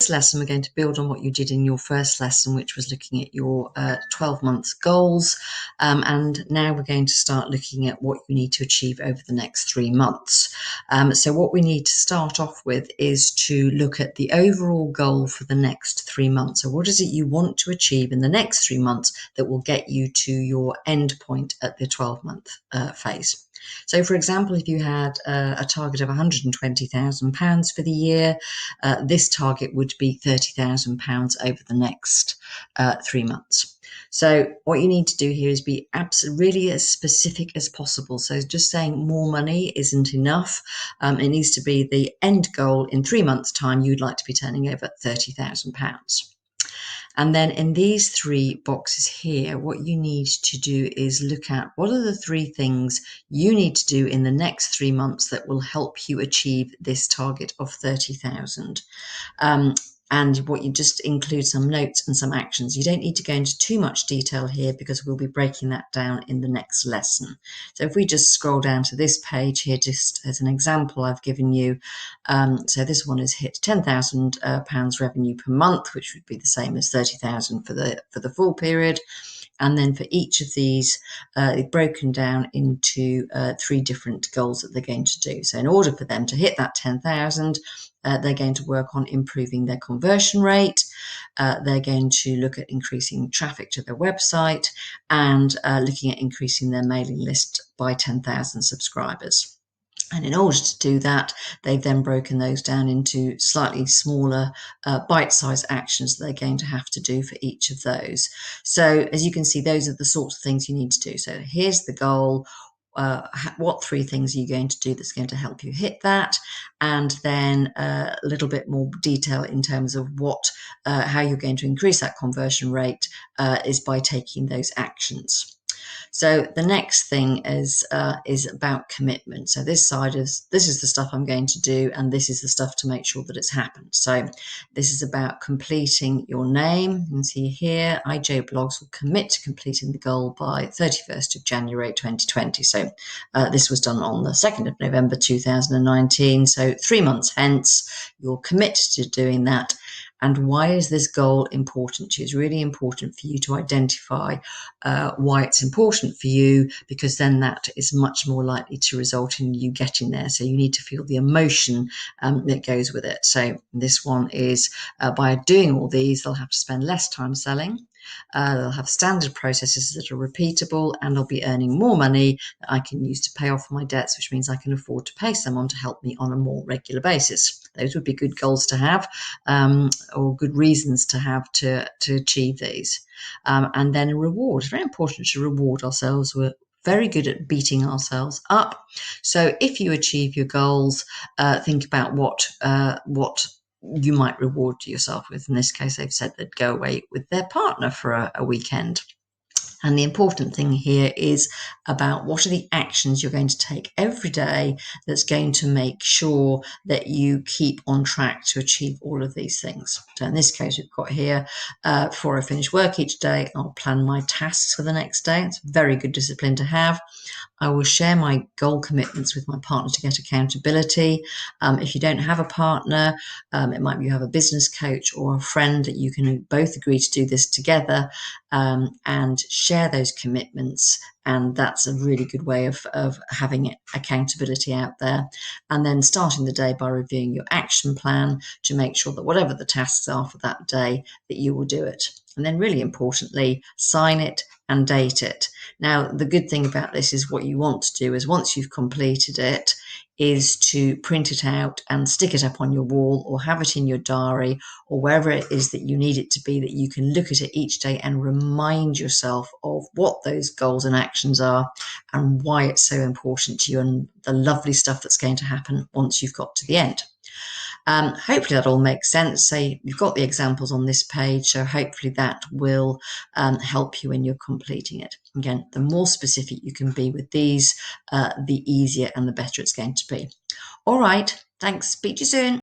This lesson, we're going to build on what you did in your first lesson, which was looking at your 12-month goals. And now we're going to start looking at what you need to achieve over the next 3 months. So what we need to start off with is to look at the overall goal for the next 3 months. So what is it you want to achieve in the next 3 months that will get you to your end point at the 12-month phase? So, for example, if you had a target of £120,000 for the year, this target would be £30,000 over the next 3 months. So what you need to do here is be really as specific as possible. So just saying more money isn't enough. It needs to be the end goal in 3 months' time. You'd like to be turning over £30,000. And then in these 3 boxes here, what you need to do is look at what are the 3 things you need to do in the next 3 months that will help you achieve this target of 30,000. And what you just include some notes and some actions. You don't need to go into too much detail here because we'll be breaking that down in the next lesson. So if we just scroll down to this page here, just as an example I've given you. So this one is hit £10,000 revenue per month, which would be the same as 30,000 for the full period. And then for each of these, broken down into 3 different goals that they're going to do. So in order for them to hit that 10,000, they're going to work on improving their conversion rate. They're going to look at increasing traffic to their website and looking at increasing their mailing list by 10,000 subscribers. And in order to do that, they've then broken those down into slightly smaller bite-sized actions that they're going to have to do for each of those. So as you can see, those are the sorts of things you need to do. So here's the goal. What 3 things are you going to do that's going to help you hit that? And then a little bit more detail in terms of how you're going to increase that conversion rate is by taking those actions. So the next thing is about commitment. So this is the stuff I'm going to do, and this is the stuff to make sure that it's happened. So this is about completing your name. You can see here, IJ Blogs will commit to completing the goal by 31st of January 2020. So this was done on the 2nd of November 2019. So 3 months hence, you'll commit to doing that. And why is this goal important to you? It's really important for you to identify why it's important for you, because then that is much more likely to result in you getting there. So you need to feel the emotion that goes with it. So this one is by doing all these, they'll have to spend less time selling. They'll have standard processes that are repeatable, and they'll be earning more money that I can use to pay off my debts, which means I can afford to pay someone to help me on a more regular basis. Those would be good goals to have, or good reasons to have to achieve these. And then a reward. It's very important to reward ourselves. We're very good at beating ourselves up. So if you achieve your goals, think about what you might reward yourself with. In this case, they've said they'd go away with their partner for a weekend. And the important thing here is about what are the actions you're going to take every day that's going to make sure that you keep on track to achieve all of these things. So in this case, we've got here, before I finish work each day, I'll plan my tasks for the next day. It's very good discipline to have. I will share my goal commitments with my partner to get accountability. If you don't have a partner, it might be you have a business coach or a friend that you can both agree to do this together and share those commitments. And that's a really good way of having accountability out there. And then starting the day by reviewing your action plan to make sure that whatever the tasks are for that day, that you will do it. And then really importantly, sign it and date it. Now, the good thing about this is what you want to do is once you've completed it, is to print it out and stick it up on your wall or have it in your diary or wherever it is that you need it to be, that you can look at it each day and remind yourself of what those goals and actions are and why it's so important to you and the lovely stuff that's going to happen once you've got to the end. Hopefully that all makes sense. So you've got the examples on this page, so hopefully that will help you when you're completing it. Again, the more specific you can be with these, the easier and the better it's going to be. All right, thanks. Speak to you soon.